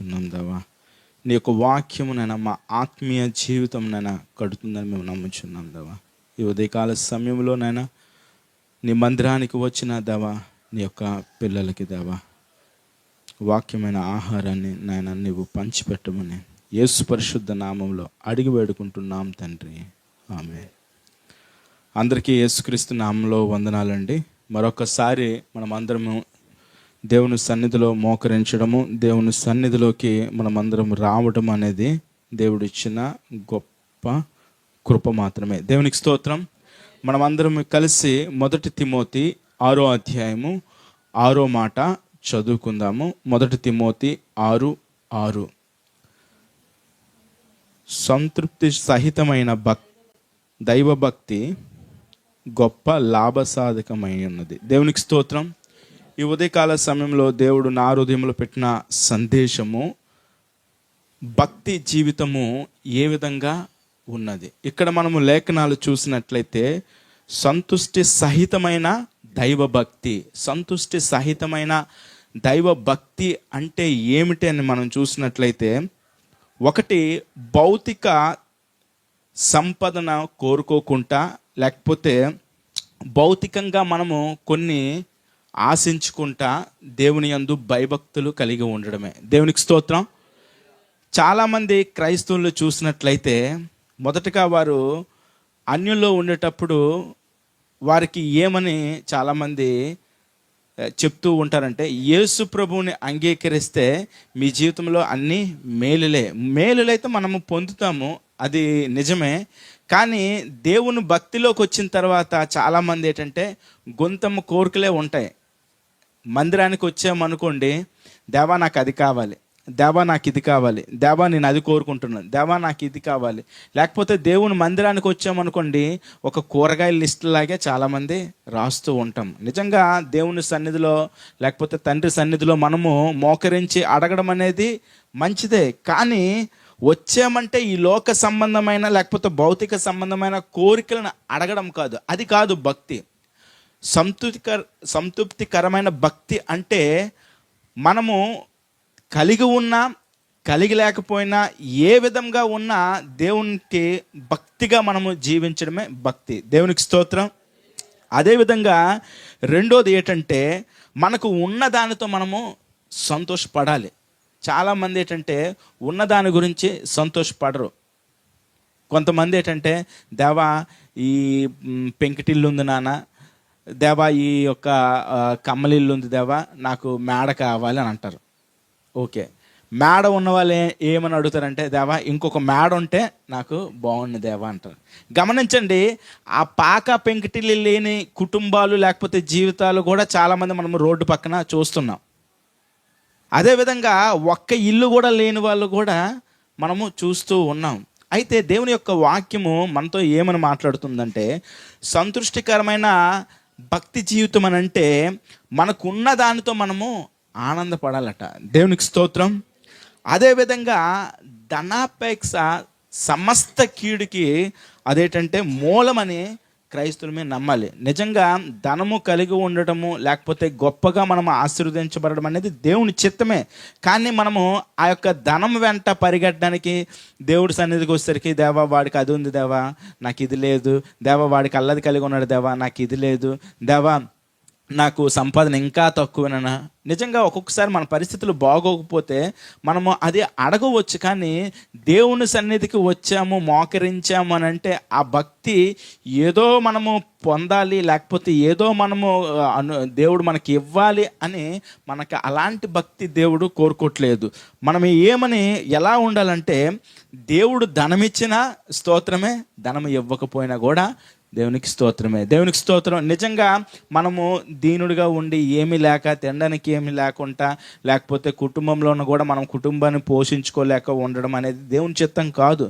ఉన్నాం దేవా. నీ యొక్క వాక్యము నైనా మా ఆత్మీయ జీవితం నైనా కడుతుందని మేము నమ్ముచున్నాం దేవా. ఈ ఉదయకాల సమయంలోనైనా నీ మందిరానికి వచ్చిన దేవా, నీ యొక్క పిల్లలకి దేవా వాక్యమైన ఆహారాన్ని నాయన నీవు పంచిపెట్టమని యేసు పరిశుద్ధ నామంలో అడిగి వేడుకుంటున్నాం తండ్రి, ఆమేన్. అందరికీ యేసుక్రీస్తు నామంలో వందనాలండి. మరొకసారి మనం అందరము దేవుని సన్నిధిలో మోకరించడము, దేవుని సన్నిధిలోకి మనమందరం రావడం అనేది దేవుడిచ్చిన గొప్ప కృప మాత్రమే. దేవునికి స్తోత్రం. మనమందరం కలిసి 1 తిమోతి 6వ అధ్యాయము 6వ మాట చదువుకుందాము. 1 తిమోతి 6:6. సంతృప్తి సహితమైన దైవభక్తి గొప్ప లాభసాధకమై ఉన్నది. దేవునికి స్తోత్రం. ఈ ఉదయకాల సమయంలో దేవుడు నా హృదయంలో పెట్టిన సందేశము భక్తి జీవితము ఏ విధంగా ఉన్నది. ఇక్కడ మనము లేఖనాలు చూసినట్లయితే సంతుష్టి సహితమైన దైవభక్తి, సంతుష్టి సహితమైన దైవభక్తి అంటే ఏమిటి అని మనం చూసినట్లయితే, ఒకటి భౌతిక సంపదన కోరుకోకుండా, లేకపోతే భౌతికంగా మనము కొన్ని ఆశించుకుంటా దేవుని యందు భయభక్తులు కలిగి ఉండడమే. దేవునికి స్తోత్రం. చాలామంది క్రైస్తవులు చూసినట్లయితే మొదటగా వారు అన్యుల్లో ఉండేటప్పుడు వారికి ఏమని చాలామంది చెప్తూ ఉంటారంటే, యేసు ప్రభువుని అంగీకరిస్తే మీ జీవితంలో అన్నీ మేలులైతే మనము పొందుతాము, అది నిజమే. కానీ దేవుని భక్తిలోకి వచ్చిన తర్వాత చాలామంది ఏంటంటే గొంతమ్మ కోరికలే ఉంటాయి. మందిరానికి వచ్చామనుకోండి, దేవా నాకు అది కావాలి, దేవా నాకు ఇది కావాలి, దేవా నేను అది కోరుకుంటున్నాను, దేవా నాకు ఇది కావాలి. లేకపోతే దేవుని మందిరానికి వచ్చామనుకోండి, ఒక కూరగాయల లిస్ట్ లాగే చాలామంది రాస్తూ ఉంటాం. నిజంగా దేవుని సన్నిధిలో లేకపోతే తండ్రి సన్నిధిలో మనము మోకరించి అడగడం అనేది మంచిదే. కానీ వచ్చామంటే ఈ లోక సంబంధమైన లేకపోతే భౌతిక సంబంధమైన కోరికలను అడగడం కాదు, అది కాదు భక్తి. సంతృప్తికరమైన భక్తి అంటే మనము కలిగి ఉన్నా కలిగి లేకపోయినా ఏ విధంగా ఉన్నా దేవునికి భక్తిగా మనము జీవించడమే భక్తి. దేవునికి స్తోత్రం. అదేవిధంగా రెండోది ఏంటంటే మనకు ఉన్న దానితో మనము సంతోషపడాలి. చాలామంది ఏంటంటే ఉన్నదాని గురించి సంతోషపడరు. కొంతమంది ఏంటంటే, దేవా ఈ పెంకిటిల్లు ఉంది నాన్న, దేవా ఈ యొక్క కమ్మలిల్లు ఉంది, దేవా నాకు మేడ కావాలి అని అంటారు. ఓకే, మేడ ఉన్న వాళ్ళు ఏమని అడుగుతారంటే, దేవా ఇంకొక మేడ ఉంటే నాకు బాగుంది దేవా అంటారు. గమనించండి, ఆ పాక పెంకిటిల్లు లేని కుటుంబాలు లేకపోతే జీవితాలు కూడా చాలామంది మనం రోడ్డు పక్కన చూస్తున్నాం. అదేవిధంగా ఒక్క ఇల్లు కూడా లేని వాళ్ళు కూడా మనము చూస్తూ ఉన్నాం. అయితే దేవుని యొక్క వాక్యము మనతో ఏమని మాట్లాడుతుందంటే, సంతృష్టికరమైన భక్తి జీవితం అని అంటే మనకున్న దానితో మనము ఆనందపడాలట. దేవునికి స్తోత్రం. అదేవిధంగా ధనాపేక్ష సమస్త కీడుకి అదేంటంటే మూలమని క్రైస్తవులమే నమ్మాలి. నిజంగా ధనము కలిగి ఉండటము లేకపోతే గొప్పగా మనము ఆశీర్వదించబడడం అనేది దేవుని చిత్తమే. కానీ మనము ఆ యొక్క ధనం వెంట పరిగెట్టడానికి దేవుడి సన్నిధికి వచ్చేసరికి, దేవా వాడికి అది ఉంది దేవా నాకు ఇది లేదు, దేవా వాడికి అల్లది కలిగి ఉన్నాడు దేవా నాకు ఇది లేదు, దేవా నాకు సంపాదన ఇంకా తక్కువనా. నిజంగా ఒక్కొక్కసారి మన పరిస్థితులు బాగోకపోతే మనము అది అడగవచ్చు. కానీ దేవుని సన్నిధికి వచ్చాము, మోకరించాము అని అంటే ఆ భక్తి ఏదో మనము పొందాలి లేకపోతే ఏదో మనము దేవుడు మనకి ఇవ్వాలి అని మనకి అలాంటి భక్తి దేవుడు కోరుకోవట్లేదు. మనం ఏమని ఎలా ఉండాలంటే, దేవుడు ధనమిచ్చినా స్తోత్రమే, ధనం ఇవ్వకపోయినా కూడా దేవునికి స్తోత్రమే. దేవునికి స్తోత్రం. నిజంగా మనము దీనుడిగా ఉండి ఏమీ లేక తినడానికి ఏమీ లేకుండా లేకపోతే కుటుంబంలో కూడా మనం కుటుంబాన్ని పోషించుకోలేక ఉండడం అనేది దేవుని చిత్తం కాదు.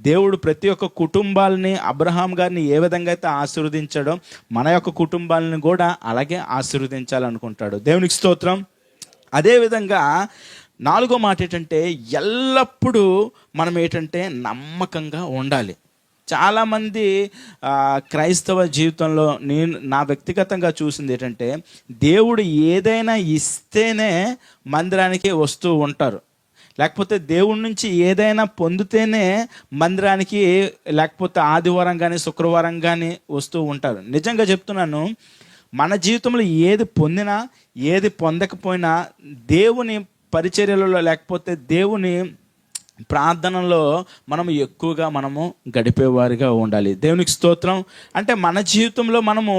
దేవుడు ప్రతి ఒక్క కుటుంబాలని అబ్రహాం గారిని ఏ విధంగా అయితే ఆశీర్వదించాడో మన యొక్క కుటుంబాలను కూడా అలాగే ఆశీర్వదించాలనుకుంటాడు. దేవునికి స్తోత్రం. అదేవిధంగా 4వ మాట ఏంటంటే, ఎల్లప్పుడూ మనం ఏంటంటే నమ్మకంగా ఉండాలి. చాలామంది క్రైస్తవ జీవితంలో నా వ్యక్తిగతంగా చూసింది ఏంటంటే, దేవుడు ఏదైనా ఇస్తేనే మందిరానికి వస్తూ ఉంటారు. లేకపోతే దేవుడి నుంచి ఏదైనా పొందితేనే మందిరానికి, లేకపోతే ఆదివారం కానీ శుక్రవారం కానీ వస్తూ ఉంటారు. నిజంగా చెప్తున్నాను, మన జీవితంలో ఏది పొందినా ఏది పొందకపోయినా దేవుని పరిచర్యలలో లేకపోతే దేవుని ప్రార్థనలో మనము ఎక్కువగా గడిపేవారిగా ఉండాలి. దేవునికి స్తోత్రం. అంటే మన జీవితంలో మనము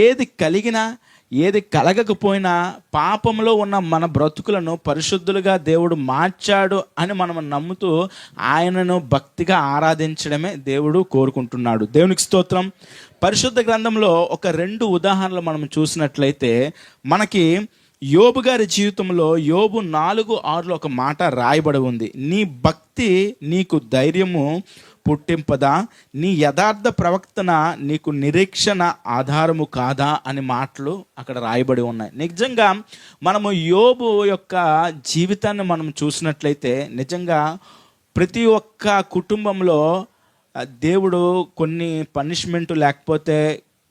ఏది కలిగినా ఏది కలగకపోయినా పాపంలో ఉన్న మన బ్రతుకులను పరిశుద్ధులుగా దేవుడు మార్చాడు అని మనం నమ్ముతూ ఆయనను భక్తిగా ఆరాధించడమే దేవుడు కోరుకుంటున్నాడు. దేవునికి స్తోత్రం. పరిశుద్ధ గ్రంథంలో ఒక 2 ఉదాహరణలు మనం చూసినట్లయితే మనకి యోబు గారి జీవితంలో యోబు 4:6లో ఒక మాట రాయబడి ఉంది. నీ భక్తి నీకు ధైర్యము పుట్టింపదా, నీ యథార్థ ప్రవర్తన నీకు నిరీక్షణ ఆధారము కాదా అని మాటలు అక్కడ రాయబడి ఉన్నాయి. నిజంగా మనము యోబు యొక్క జీవితాన్ని మనం చూసినట్లయితే నిజంగా ప్రతి ఒక్క కుటుంబంలో దేవుడు కొన్ని పనిష్మెంట్, లేకపోతే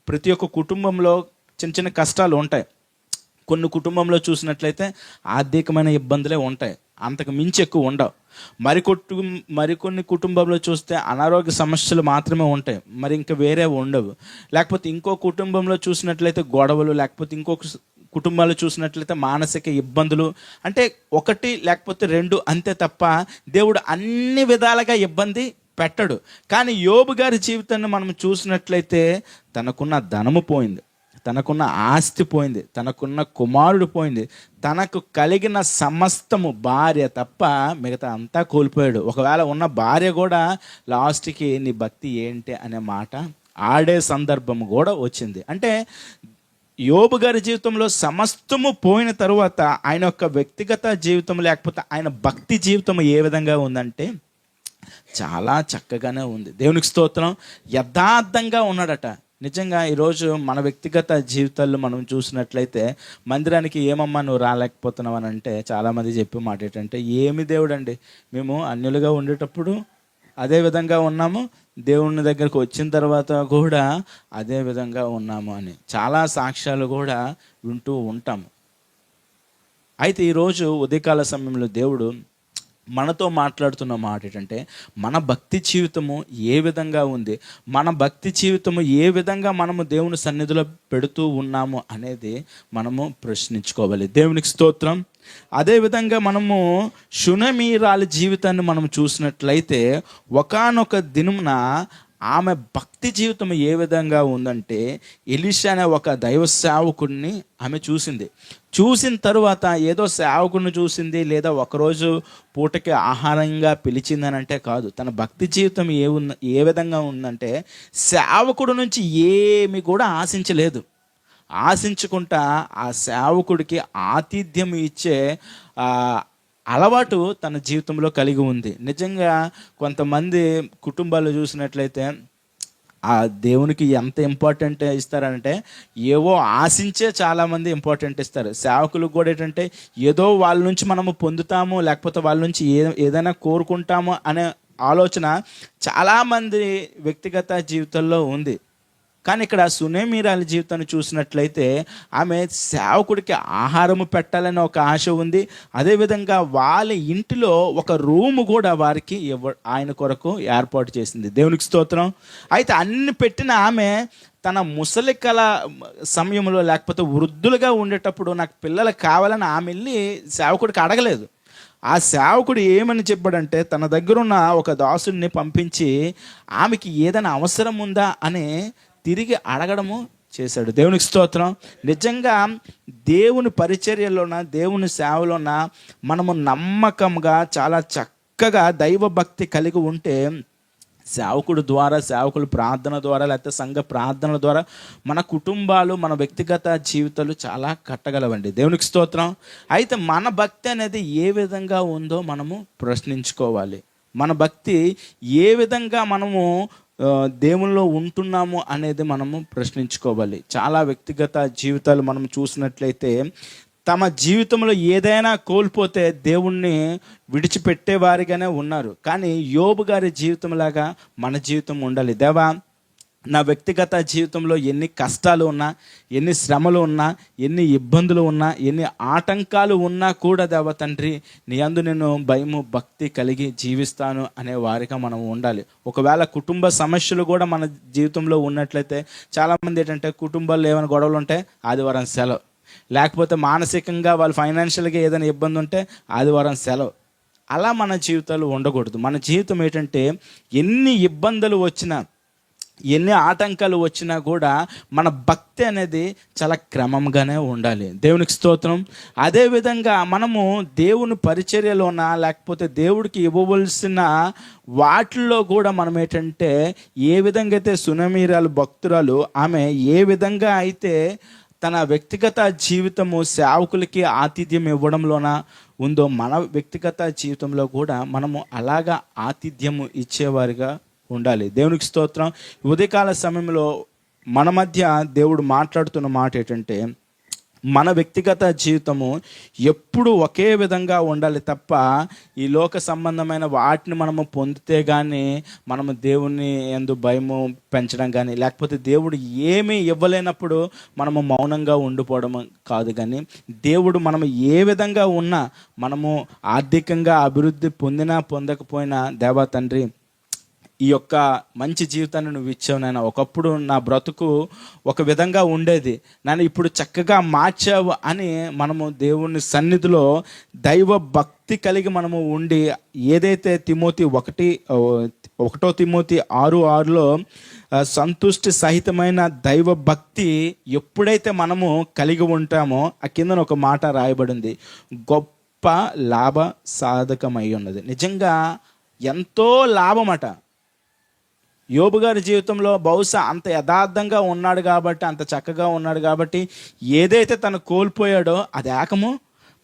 ప్రతి ఒక్క కుటుంబంలో చిన్న చిన్న కష్టాలు ఉంటాయి. కొన్ని కుటుంబంలో చూసినట్లయితే ఆర్థికమైన ఇబ్బందులే ఉంటాయి, అంతకు మించి ఎక్కువ ఉండవు. మరికొన్ని కుటుంబంలో చూస్తే అనారోగ్య సమస్యలు మాత్రమే ఉంటాయి, మరి ఇంకా వేరే ఉండవు. లేకపోతే ఇంకో కుటుంబంలో చూసినట్లయితే గొడవలు, లేకపోతే ఇంకొక కుటుంబాలు చూసినట్లయితే మానసిక ఇబ్బందులు. అంటే 1 లేకపోతే 2 అంతే తప్ప దేవుడు అన్ని విధాలుగా ఇబ్బంది పెట్టడు. కానీ యోబు గారి జీవితాన్ని మనం చూసినట్లయితే తనకున్న ధనము పోయింది, తనకున్న ఆస్తి పోయింది, తనకున్న కుమారుడు పోయింది, తనకు కలిగిన సమస్తము, భార్య తప్ప మిగతా అంతా కోల్పోయాడు. ఒకవేళ ఉన్న భార్య కూడా లాస్ట్కి నీ భక్తి ఏంటి అనే మాట ఆడే సందర్భం కూడా వచ్చింది. అంటే యోబు గారి జీవితంలో సమస్తము పోయిన తరువాత ఆయన యొక్క వ్యక్తిగత జీవితం, లేకపోతే ఆయన భక్తి జీవితం ఏ విధంగా ఉందంటే చాలా చక్కగానే ఉంది. దేవునికి స్తోత్రం. యథార్థంగా ఉన్నాడట. నిజంగా ఈరోజు మన వ్యక్తిగత జీవితాల్లో మనం చూసినట్లయితే మందిరానికి ఏమమ్మా నువ్వు రాలేకపోతున్నావు అని అంటే చాలామంది చెప్పే మాట ఏంటంటే, ఏమి దేవుడు అండి, మేము అన్యులుగా ఉండేటప్పుడు అదే విధంగా ఉన్నాము, దేవుని దగ్గరకు వచ్చిన తర్వాత కూడా అదే విధంగా ఉన్నాము అని చాలా సాక్ష్యాలు కూడా వింటూ ఉంటాము. అయితే ఈరోజు ఉదయకాల సమయంలో దేవుడు మనతో మాట్లాడుతున్న మాట ఏంటంటే, మన భక్తి జీవితము ఏ విధంగా ఉంది, మన భక్తి జీవితము ఏ విధంగా మనము దేవుని సన్నిధిలో పెడుతూ ఉన్నాము అనేది మనము ప్రశ్నించుకోవాలి. దేవునికి స్తోత్రం. అదేవిధంగా మనము షునేమీరాలి జీవితాన్ని మనం చూసినట్లయితే ఒకానొక దినమున ఆమె భక్తి జీవితం ఏ విధంగా ఉందంటే, ఎలీషా అనే ఒక దైవ సేవకుడిని ఆమె చూసింది. చూసిన తరువాత ఏదో సేవకుడిని చూసింది, లేదా ఒకరోజు పూటకి ఆహారంగా పిలిచిందని అంటే కాదు. తన భక్తి జీవితం ఏ విధంగా ఉందంటే, సేవకుడి నుంచి ఏమి కూడా ఆశించలేదు. ఆశించుకుంటా ఆ సేవకుడికి ఆతిథ్యం ఇచ్చే అలవాటు తన జీవితంలో కలిగి ఉంది. నిజంగా కొంతమంది కుటుంబాలు చూసినట్లయితే ఆ దేవునికి ఎంత ఇంపార్టెంట్ ఇస్తారంటే, ఏవో ఆశించే చాలామంది ఇంపార్టెంట్ ఇస్తారు. సేవకులకు కూడా ఏంటంటే ఏదో వాళ్ళ నుంచి మనము పొందుతాము, లేకపోతే వాళ్ళ నుంచి ఏదైనా కోరుకుంటాము అనే ఆలోచన చాలామంది వ్యక్తిగత జీవితంలో ఉంది. కానీ ఇక్కడ షునేమీరాలి జీవితాన్ని చూసినట్లయితే ఆమె సేవకుడికి ఆహారము పెట్టాలని ఒక ఆశ ఉంది. అదేవిధంగా వాళ్ళ ఇంటిలో ఒక రూము కూడా వారికి ఆయన కొరకు ఏర్పాటు చేసింది. దేవునికి స్తోత్రం. అయితే అన్ని పెట్టిన ఆమె తన ముసలికల సమయంలో, లేకపోతే వృద్ధులుగా ఉండేటప్పుడు నాకు పిల్లలు కావాలని ఆమె వెళ్ళి సేవకుడికి అడగలేదు. ఆ సేవకుడు ఏమని చెప్పాడంటే, తన దగ్గర ఉన్న ఒక దాసుడిని పంపించి ఆమెకి ఏదైనా అవసరం ఉందా అని తిరిగి అడగడము చేశాడు. దేవునికి స్తోత్రం. నిజంగా దేవుని పరిచర్యలోన, దేవుని సేవలోన మనము నమ్మకంగా చాలా చక్కగా దైవభక్తి కలిగి ఉంటే సేవకుడు ద్వారా, సేవకుల ప్రార్థన ద్వారా, లేకపోతే సంఘ ప్రార్థనల ద్వారా మన కుటుంబాలు, మన వ్యక్తిగత జీవితాలు చాలా కట్టగలవండి. దేవునికి స్తోత్రం. అయితే మన భక్తి అనేది ఏ విధంగా ఉందో మనము ప్రశ్నించుకోవాలి. మన భక్తి ఏ విధంగా మనము దేవునిలో ఉంటున్నాము అనేది మనము ప్రశ్నించుకోవాలి. చాలా వ్యక్తిగత జీవితాలు మనం చూసినట్లయితే తమ జీవితంలో ఏదైనా కోల్పోతే దేవుణ్ణి విడిచిపెట్టేవారిగానే ఉన్నారు. కానీ యోబు గారి జీవితం లాగా మన జీవితం ఉండాలి. దేవా, నా వ్యక్తిగత జీవితంలో ఎన్ని కష్టాలు ఉన్నా, ఎన్ని శ్రమలు ఉన్నా, ఎన్ని ఇబ్బందులు ఉన్నా, ఎన్ని ఆటంకాలు ఉన్నా కూడా దేవ తండ్రి నీ యందు నేను భయము భక్తి కలిగి జీవిస్తాను అనే వారిగా మనం ఉండాలి. ఒకవేళ కుటుంబ సమస్యలు కూడా మన జీవితంలో ఉన్నట్లయితే, చాలామంది ఏంటంటే కుటుంబాల్లో ఏమైనా గొడవలు ఉంటే ఆదివారం సెలవు, లేకపోతే మానసికంగా వాళ్ళు ఫైనాన్షియల్గా ఏదైనా ఇబ్బంది ఉంటే ఆదివారం సెలవు. అలా మన జీవితాలు ఉండకూడదు. మన జీవితం ఏంటంటే ఎన్ని ఇబ్బందులు వచ్చినా, ఎన్ని ఆటంకాలు వచ్చినా కూడా మన భక్తి అనేది చాలా క్రమంగానే ఉండాలి. దేవునికి స్తోత్రం. అదేవిధంగా మనము దేవుని పరిచర్యలోన, లేకపోతే దేవుడికి ఇవ్వవలసిన వాటిల్లో కూడా మనం ఏంటంటే ఏ విధంగా అయితే సునమీరాలు భక్తురాలు ఆమె ఏ విధంగా అయితే తన వ్యక్తిగత జీవితము సేవకులకి ఆతిథ్యం ఇవ్వడంలోన ఉందో, మన వ్యక్తిగత జీవితంలో కూడా మనము అలాగా ఆతిథ్యము ఇచ్చేవారిగా ఉండాలి. దేవునికి స్తోత్రం. ఉదయకాల సమయంలో మన మధ్య దేవుడు మాట్లాడుతున్న మాట ఏంటంటే, మన వ్యక్తిగత జీవితము ఎప్పుడు ఒకే విధంగా ఉండాలి తప్ప ఈ లోక సంబంధమైన వాటిని మనము పొందితే కానీ మనము దేవుని యందు భయము పెంచడం కానీ, లేకపోతే దేవుడు ఏమీ ఇవ్వలేనప్పుడు మనము మౌనంగా ఉండిపోవడం కాదు. కానీ దేవుడు మనము ఏ విధంగా ఉన్నా, మనము ఆర్థికంగా అభివృద్ధి పొందినా పొందకపోయినా, దేవా తండ్రి ఈ యొక్క మంచి జీవితాన్ని నువ్వు ఇచ్చావు నాయన. ఒకప్పుడు నా బ్రతుకు ఒక విధంగా ఉండేది నాయన, ఇప్పుడు చక్కగా మార్చావు అని మనము దేవుని సన్నిధిలో దైవ భక్తి కలిగి మనము ఉండి, ఏదైతే తిమోతి 1 తిమోతి 6:6లో సంతుష్టి సహితమైన దైవ భక్తి ఎప్పుడైతే మనము కలిగి ఉంటామో, ఆ కిందన ఒక మాట రాయబడింది, గొప్ప లాభ సాధకమై ఉన్నది. నిజంగా ఎంతో లాభమట. యోబు గారి జీవితంలో బహుశా అంత యథార్థంగా ఉన్నాడు కాబట్టి, అంత చక్కగా ఉన్నాడు కాబట్టి, ఏదైతే తను కోల్పోయాడో అది ఏకము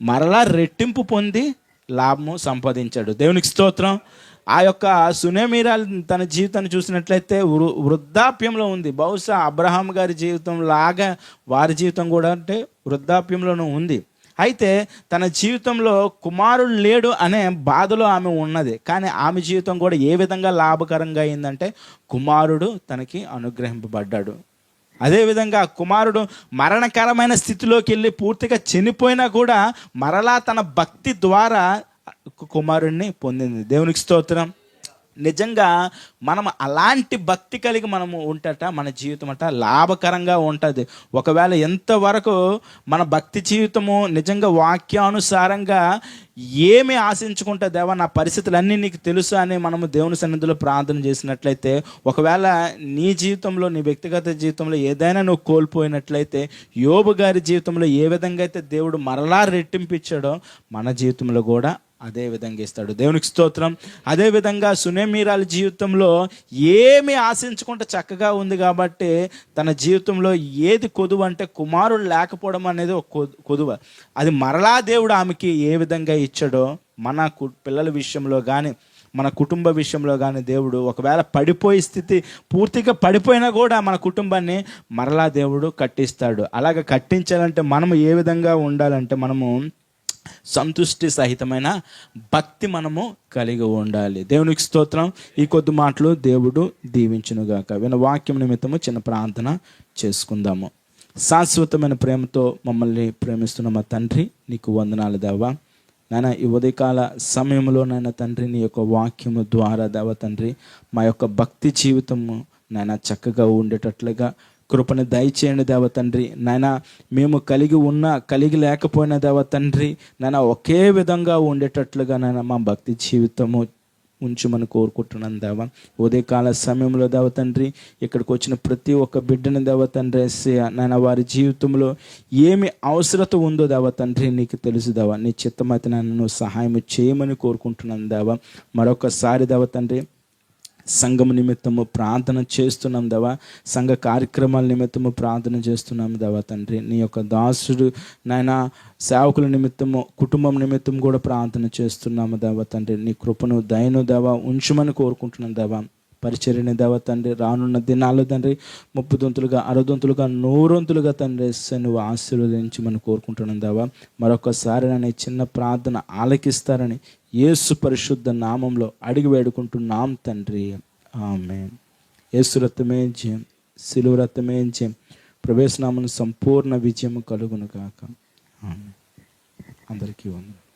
మరలా రెట్టింపు పొంది లాభము సంపాదించాడు. దేవునికి స్తోత్రం. ఆ యొక్క సునేమీరాలు తన జీవితాన్ని చూసినట్లయితే వృద్ధాప్యంలో ఉంది. బహుశా అబ్రహాం గారి జీవితం లాగా వారి జీవితం కూడా అంటే వృద్ధాప్యంలోనూ ఉంది. అయితే తన జీవితంలో కుమారుడు లేడు అనే బాధలో ఆమె ఉన్నది. కానీ ఆమె జీవితం కూడా ఏ విధంగా లాభకరంగా అయిందంటే, కుమారుడు తనకి అనుగ్రహింపబడ్డాడు. అదేవిధంగా కుమారుడు మరణకరమైన స్థితిలోకి వెళ్ళి పూర్తిగా చనిపోయినా కూడా మరలా తన భక్తి ద్వారా కుమారుడిని పొందింది. దేవునికి స్తోత్రం. నిజంగా మనం అలాంటి భక్తి కలిగి మనము ఉంటట మన జీవితం అంట లాభకరంగా ఉంటుంది. ఒకవేళ ఎంతవరకు మన భక్తి జీవితము నిజంగా వాక్యానుసారంగా ఏమి ఆశించుకుంటా, దేవా నా పరిస్థితులన్నీ నీకు తెలుసు అని మనము దేవుని సన్నిధిలో ప్రార్థన చేసినట్లయితే, ఒకవేళ నీ జీవితంలో, నీ వ్యక్తిగత జీవితంలో ఏదైనా నువ్వు కోల్పోయినట్లయితే, యోబు గారి జీవితంలో ఏ విధంగా అయితే దేవుడు మరలా రెట్టింపిచ్చాడో మన జీవితంలో కూడా అదే విధంగా ఇస్తాడు. దేవునికి స్తోత్రం. అదేవిధంగా సునేమీరాల జీవితంలో ఏమి ఆశించకుండా చక్కగా ఉంది కాబట్టి తన జీవితంలో ఏది కొదువ అంటే కుమారుడు లేకపోవడం అనేది ఒక కొదువ. అది మరలా దేవుడు ఆమెకి ఏ విధంగా ఇచ్చాడో మన పిల్లల విషయంలో కానీ, మన కుటుంబ విషయంలో కానీ దేవుడు ఒకవేళ పడిపోయే స్థితి పూర్తిగా పడిపోయినా కూడా మన కుటుంబాన్ని మరలా దేవుడు కట్టిస్తాడు. అలాగ కట్టించాలంటే మనము ఏ విధంగా ఉండాలంటే, మనము సంతుష్టి సహితమైన భక్తి మనము కలిగి ఉండాలి. దేవునికి స్తోత్రం. ఈ కొద్ది మాటలు దేవుడు దీవించునుగాక. విన్న వాక్యం నిమిత్తము చిన్న ప్రార్థన చేసుకుందాము. శాశ్వతమైన ప్రేమతో మమ్మల్ని ప్రేమిస్తున్న మా తండ్రి, నీకు వందనాలు దేవా. నాయన ఈ ఉదయకాల సమయంలో నాయన తండ్రి, నీ యొక్క వాక్యము ద్వారా దేవ తండ్రి మా యొక్క భక్తి జీవితము నాయన చక్కగా ఉండేటట్లుగా కృపను దయచేయండి దేవ తండ్రి. నాయన మేము కలిగి లేకపోయినా దేవ తండ్రి నాయన ఒకే విధంగా ఉండేటట్లుగా నాయన మా భక్తి జీవితము ఉంచుమని కోరుకుంటున్నాను దేవ. ఉదయకాల సమయంలో దేవ తండ్రి ఇక్కడికి వచ్చిన ప్రతి ఒక్క బిడ్డని దేవ తండ్రి నాయన వారి జీవితంలో ఏమి అవసరత ఉందో దేవ తండ్రి నీకు తెలుసు దేవ. నీ చిత్తమైతే నన్ను సహాయం చేయమని కోరుకుంటున్నాను దేవ. మరొకసారి దేవ తండ్రి సంఘం నిమిత్తము ప్రార్థన చేస్తున్నాం దేవా. సంఘ కార్యక్రమాల నిమిత్తము ప్రార్థన చేస్తున్నాము దేవా తండ్రి. నీ యొక్క దాసుడు నాయన సేవకుల నిమిత్తము, కుటుంబం నిమిత్తం కూడా ప్రార్థన చేస్తున్నాము దేవా తండ్రి. నీ కృపను దయను దేవా ఉంచుమని కోరుకుంటున్నాను దేవా. పరిచర్యని దేవ తండ్రి రానున్న దినాల్లో తండ్రి 30 60 100 తండ్రి నువ్వు ఆశీర్వదించమని కోరుకుంటున్నాను దేవా. మరొకసారి నన్ను చిన్న ప్రార్థన ఆలకిస్తారని యేసు పరిశుద్ధ నామంలో అడిగి వేడుకుంటున్నాం తండ్రి. ఆమేన్. యేసు రక్తమే జయం, సిలువ రక్తమే జయం. ప్రవేశనామను సంపూర్ణ విజయం కలుగును కాక. అందరికీ వందనాలు.